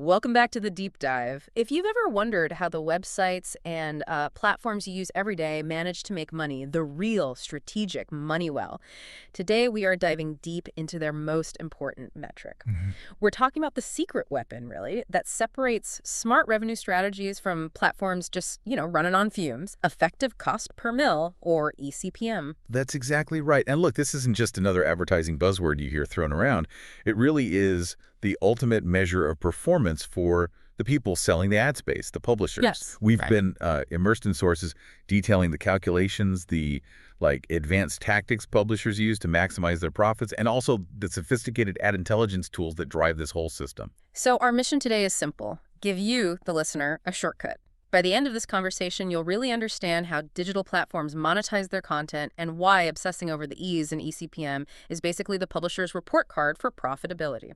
Welcome back to the deep dive. If you've ever wondered how the websites and platforms you use every day manage to make money, the real strategic money well, today we are diving deep into their most important metric. Mhm. We're talking about the secret weapon, really, that separates smart revenue strategies from platforms just, running on fumes, effective cost per mil, or eCPM. That's exactly right. And look, this isn't just another advertising buzzword you hear thrown around. It really is the ultimate measure of performance for the people selling the ad space, the publishers. Yes. We've Right. been immersed in sources detailing the calculations, the advanced tactics publishers use to maximize their profits, and also the sophisticated ad intelligence tools that drive this whole system. So our mission today is simple. Give you, the listener, a shortcut. By the end of this conversation, you'll really understand how digital platforms monetize their content and why obsessing over the E's in eCPM is basically the publisher's report card for profitability.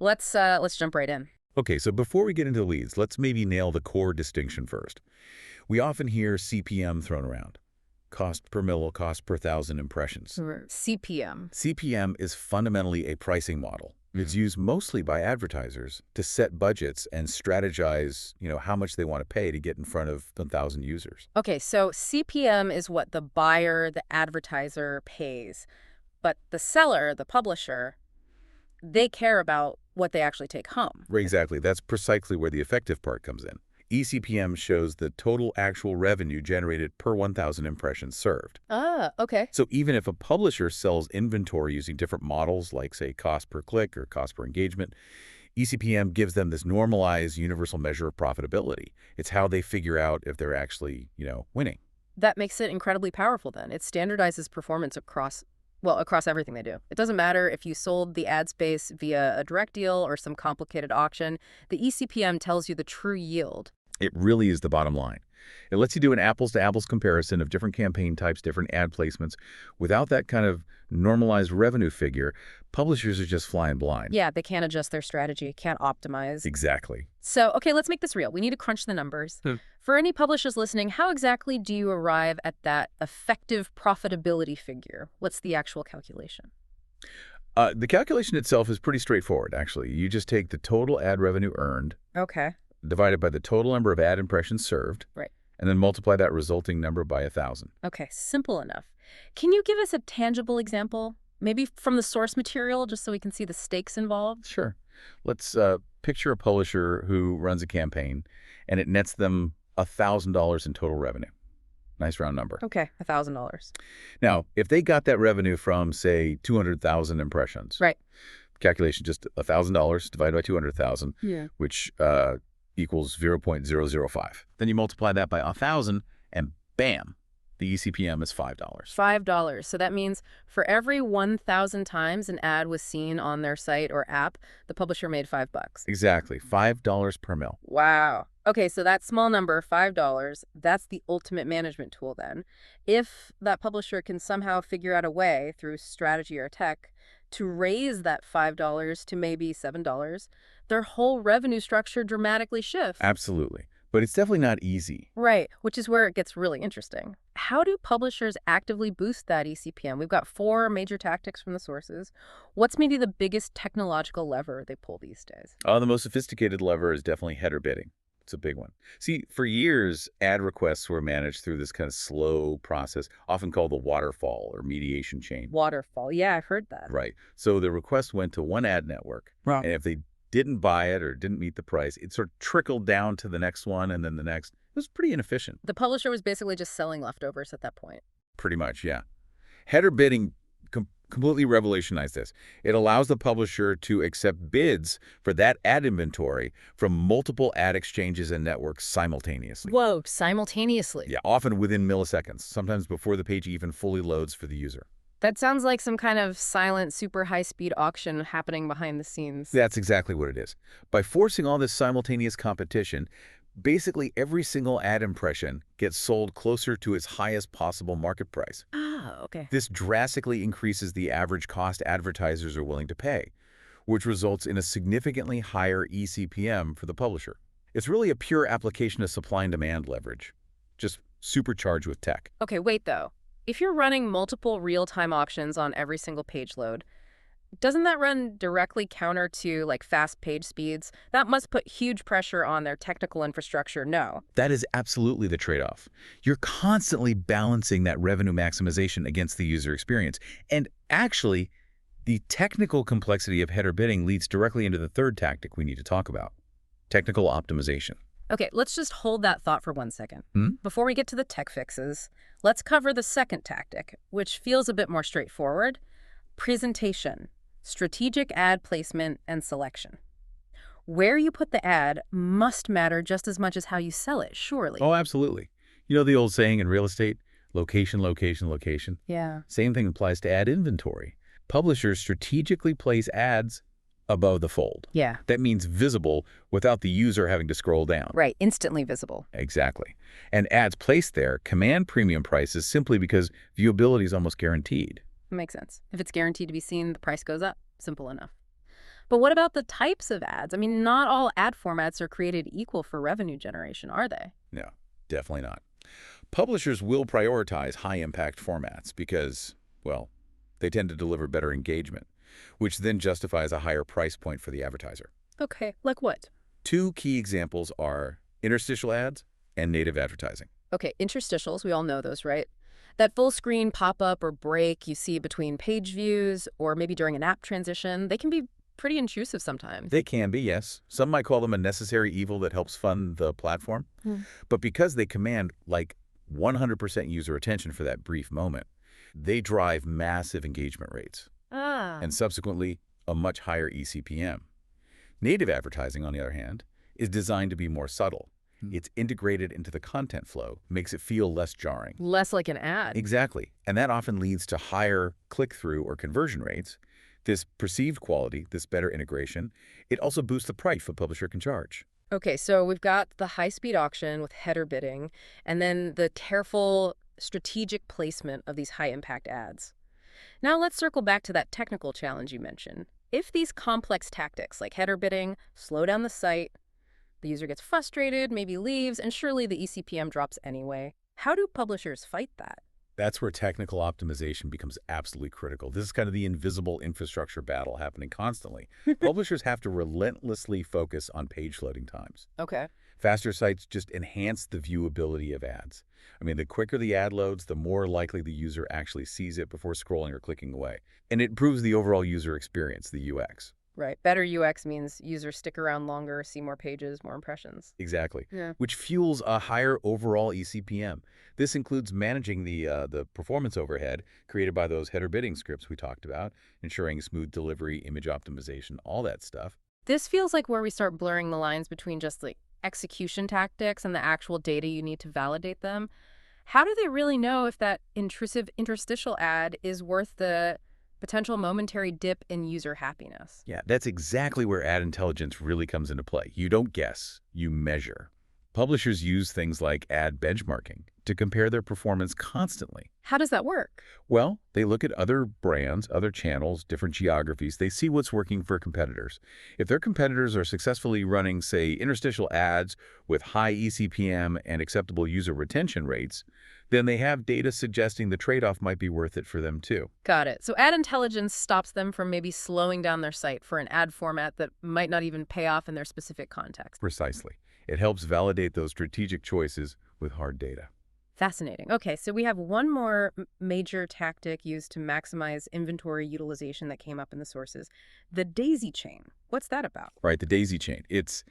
Let's jump right in. Okay, so before we get into the leads, let's maybe nail the core distinction first. We often hear CPM thrown around. Cost per mille, cost per thousand impressions. CPM. CPM is fundamentally a pricing model. It's used mostly by advertisers to set budgets and strategize, how much they want to pay to get in front of 1,000 users. Okay, so CPM is what the buyer, the advertiser pays. But the seller, the publisher, they care about what they actually take home. Right, exactly. That's precisely where the effective part comes in. eCPM shows the total actual revenue generated per 1,000 impressions served. Ah, okay. So even if a publisher sells inventory using different models, like, say, cost per click or cost per engagement, eCPM gives them this normalized universal measure of profitability. It's how they figure out if they're actually, winning. That makes it incredibly powerful then. It standardizes performance across everything they do. It doesn't matter if you sold the ad space via a direct deal or some complicated auction. The eCPM tells you the true yield. It really is the bottom line. It lets you do an apples-to-apples comparison of different campaign types, different ad placements. Without that kind of normalized revenue figure, publishers are just flying blind. Yeah, they can't adjust their strategy, can't optimize. Exactly. So, okay, let's make this real. We need to crunch the numbers. For any publishers listening, how exactly do you arrive at that effective profitability figure? What's the actual calculation? The calculation itself is pretty straightforward, actually. You just take the total ad revenue earned, Okay. divided by the total number of ad impressions served, Right. and then multiply that resulting number by 1,000. Okay, simple enough. Can you give us a tangible example? Maybe from the source material, just so we can see the stakes involved? Sure. Let's picture a publisher who runs a campaign, and it nets them $1,000 in total revenue. Nice round number. Okay, $1,000. Now, if they got that revenue from, say, 200,000 impressions, Right. calculation just $1,000 divided by 200,000, Yeah. which equals 0.005. Then you multiply that by 1,000, and bam, the eCPM is $5. $5. So that means for every 1,000 times an ad was seen on their site or app, the publisher made $5. Exactly, $5 per mil. Wow. Okay, so that small number, $5, that's the ultimate management tool then. If that publisher can somehow figure out a way through strategy or tech to raise that $5 to maybe $7, their whole revenue structure dramatically shifts. Absolutely. But it's definitely not easy. Right, which is where it gets really interesting. How do publishers actively boost that eCPM? We've got 4 major tactics from the sources. What's maybe the biggest technological lever they pull these days? The most sophisticated lever is definitely header bidding. It's a big one. See, for years, ad requests were managed through this kind of slow process, often called the waterfall or mediation chain. Waterfall. Yeah, I've heard that. Right. So the request went to one ad network, Right. and if they didn't buy it or didn't meet the price, it sort of trickled down to the next one and then the next. It was pretty inefficient. The publisher was basically just selling leftovers at that point. Pretty much, yeah. Header bidding completely revolutionized this. It allows the publisher to accept bids for that ad inventory from multiple ad exchanges and networks simultaneously. Whoa, simultaneously. Yeah, often within milliseconds, sometimes before the page even fully loads for the user. That sounds like some kind of silent, super high-speed auction happening behind the scenes. That's exactly what it is. By forcing all this simultaneous competition, basically every single ad impression gets sold closer to its highest possible market price. Ah, okay. This drastically increases the average cost advertisers are willing to pay, which results in a significantly higher eCPM for the publisher. It's really a pure application of supply and demand leverage, just supercharged with tech. Okay, wait though. If you're running multiple real-time auctions on every single page load, Doesn't that run directly counter to like fast page speeds? That must put huge pressure on their technical infrastructure, no? That is absolutely the trade-off. You're constantly balancing that revenue maximization against the user experience. And actually, the technical complexity of header bidding leads directly into the third tactic we need to talk about, technical optimization. Okay, let's just hold that thought for 1 second. Hmm? Before we get to the tech fixes, let's cover the second tactic, which feels a bit more straightforward: presentation, strategic ad placement, and selection. Where you put the ad must matter just as much as how you sell it, surely. Oh, absolutely. You know the old saying in real estate, location, location, location? Yeah. Same thing applies to ad inventory. Publishers strategically place ads above the fold. Yeah, That means visible without the user having to scroll down. right. Instantly visible. Exactly. And ads placed there command premium prices simply because viewability is almost guaranteed. Makes sense. If it's guaranteed to be seen, the price goes up. Simple enough. But what about the types of ads? I mean, not all ad formats are created equal for revenue generation, are they? No, definitely not. Publishers will prioritize high-impact formats because, well, they tend to deliver better engagement, which then justifies a higher price point for the advertiser. Okay, like what? Two key examples are interstitial ads and native advertising. Okay, interstitials, we all know those, right? That full screen pop-up or break you see between page views or maybe during an app transition, they can be pretty intrusive sometimes. They can be, yes. Some might call them a necessary evil that helps fund the platform. Hmm. But because they command like 100% user attention for that brief moment, they drive massive engagement rates Ah. and subsequently a much higher eCPM. Native advertising, on the other hand, is designed to be more subtle. It's integrated into the content flow, makes it feel less jarring. Less like an ad. Exactly. And that often leads to higher click-through or conversion rates. This perceived quality, this better integration, it also boosts the price a publisher can charge. Okay, so we've got the high-speed auction with header bidding, and then the careful strategic placement of these high-impact ads. Now let's circle back to that technical challenge you mentioned. If these complex tactics like header bidding slow down the site, the user gets frustrated, maybe leaves, and surely the eCPM drops anyway. How do publishers fight that? That's where technical optimization becomes absolutely critical. This is kind of the invisible infrastructure battle happening constantly. Publishers have to relentlessly focus on page loading times. Okay. Faster sites just enhance the viewability of ads. I mean, the quicker the ad loads, the more likely the user actually sees it before scrolling or clicking away. And it improves the overall user experience, the UX. Right. Better UX means users stick around longer, see more pages, more impressions. Exactly. Yeah. Which fuels a higher overall eCPM. This includes managing the performance overhead created by those header bidding scripts we talked about, ensuring smooth delivery, image optimization, all that stuff. This feels like where we start blurring the lines between just like execution tactics and the actual data you need to validate them. How do they really know if that intrusive interstitial ad is worth the potential momentary dip in user happiness? Yeah, that's exactly where ad intelligence really comes into play. You don't guess, you measure. Publishers use things like ad benchmarking to compare their performance constantly. How does that work? Well, they look at other brands, other channels, different geographies. They see what's working for competitors. If their competitors are successfully running, say, interstitial ads with high eCPM and acceptable user retention rates, then they have data suggesting the trade-off might be worth it for them too. Got it. So ad intelligence stops them from maybe slowing down their site for an ad format that might not even pay off in their specific context. Precisely. It helps validate those strategic choices with hard data. Fascinating. Okay, so we have one more major tactic used to maximize inventory utilization that came up in the sources, the daisy chain. What's that about? Right, the daisy chain. It's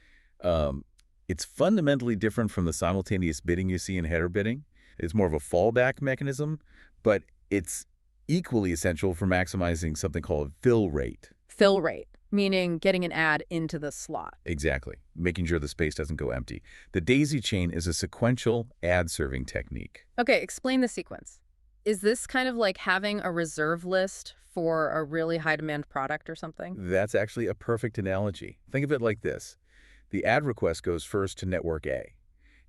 fundamentally different from the simultaneous bidding you see in header bidding. It's more of a fallback mechanism, but it's equally essential for maximizing something called fill rate. Fill rate, meaning getting an ad into the slot. Exactly, making sure the space doesn't go empty. The daisy chain is a sequential ad serving technique. Okay, explain the sequence. Is this kind of like having a reserve list for a really high demand product or something? That's actually a perfect analogy. Think of it like this. The ad request goes first to network A.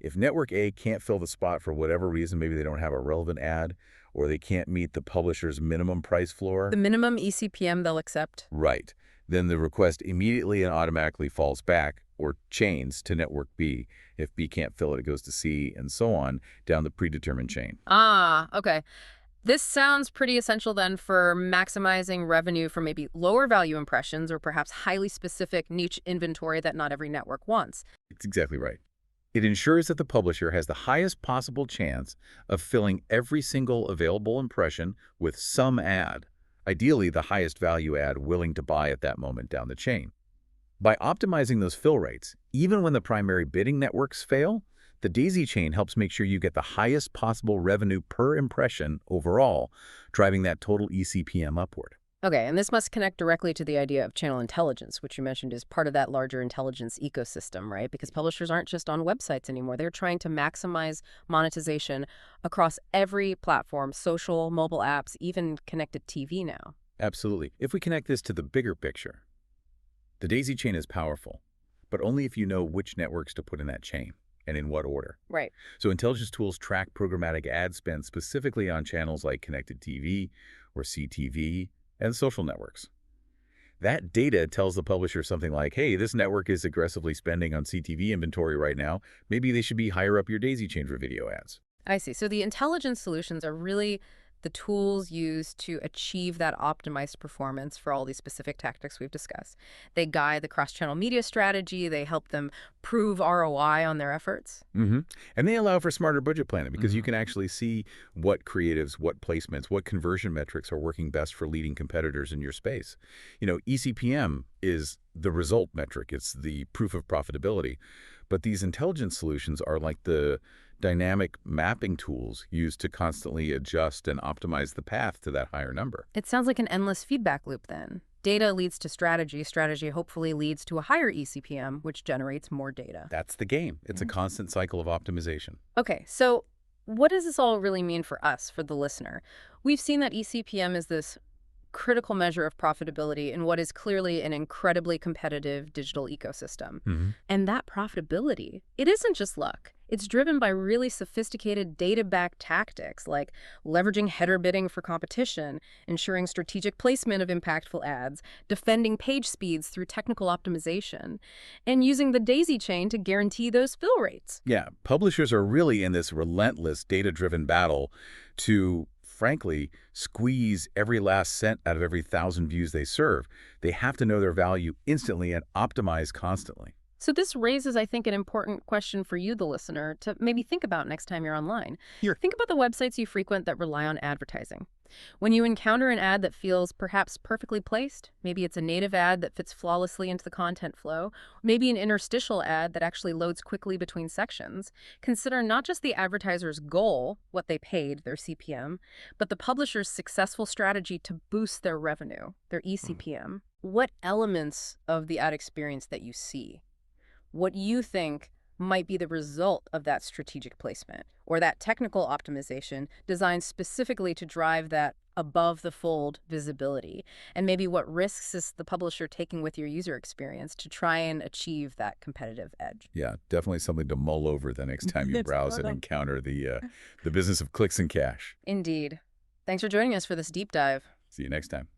If network A can't fill the spot for whatever reason, maybe they don't have a relevant ad, or they can't meet the publisher's minimum price floor. The minimum eCPM they'll accept? Right. Then the request immediately and automatically falls back or chains to network B. If B can't fill it, it goes to C, and so on, down the predetermined chain. Ah, okay. This sounds pretty essential then for maximizing revenue for maybe lower value impressions or perhaps highly specific niche inventory that not every network wants. It's exactly right. It ensures that the publisher has the highest possible chance of filling every single available impression with some ad, ideally the highest value ad willing to buy at that moment down the chain. By optimizing those fill rates, even when the primary bidding networks fail, the daisy chain helps make sure you get the highest possible revenue per impression overall, driving that total eCPM upward. Okay, and this must connect directly to the idea of channel intelligence, which you mentioned is part of that larger intelligence ecosystem, right? Because publishers aren't just on websites anymore. They're trying to maximize monetization across every platform, social, mobile apps, even connected TV now. Absolutely. If we connect this to the bigger picture, the daisy chain is powerful, but only if you know which networks to put in that chain and in what order. Right. So intelligence tools track programmatic ad spend specifically on channels like connected TV or CTV and social networks. That data tells the publisher something like, hey, this network is aggressively spending on CTV inventory right now. Maybe they should be higher up your daisy chain for video ads. I see. So the intelligence solutions are really the tools used to achieve that optimized performance for all these specific tactics we've discussed. They guide the cross-channel media strategy. They help them prove ROI on their efforts. And they allow for smarter budget planning because you can actually see what creatives, what placements, what conversion metrics are working best for leading competitors in your space. eCPM is the result metric. It's the proof of profitability. But these intelligence solutions are like the dynamic mapping tools used to constantly adjust and optimize the path to that higher number. It sounds like an endless feedback loop then. Data leads to strategy. Strategy hopefully leads to a higher eCPM, which generates more data. That's the game. It's a Yeah. constant cycle of optimization. Okay, so what does this all really mean for us, for the listener? We've seen that eCPM is this critical measure of profitability in what is clearly an incredibly competitive digital ecosystem. And that profitability, it isn't just luck. It's driven by really sophisticated data-backed tactics like leveraging header bidding for competition, ensuring strategic placement of impactful ads, defending page speeds through technical optimization, and using the daisy chain to guarantee those fill rates. Yeah, publishers are really in this relentless data-driven battle to, frankly, squeeze every last cent out of every 1,000 views they serve. They have to know their value instantly and optimize constantly. So this raises, I think, an important question for you, the listener, to maybe think about next time you're online. Here. Think about the websites you frequent that rely on advertising. When you encounter an ad that feels perhaps perfectly placed, maybe it's a native ad that fits flawlessly into the content flow, maybe an interstitial ad that actually loads quickly between sections, consider not just the advertiser's goal, what they paid, their CPM, but the publisher's successful strategy to boost their revenue, their eCPM. What elements of the ad experience that you see? What you think might be the result of that strategic placement or that technical optimization designed specifically to drive that above the fold visibility, and maybe what risks is the publisher taking with your user experience to try and achieve that competitive edge. Yeah, definitely something to mull over the next time you browse and encounter the business of clicks and cash. Indeed. Thanks for joining us for this deep dive. See you next time.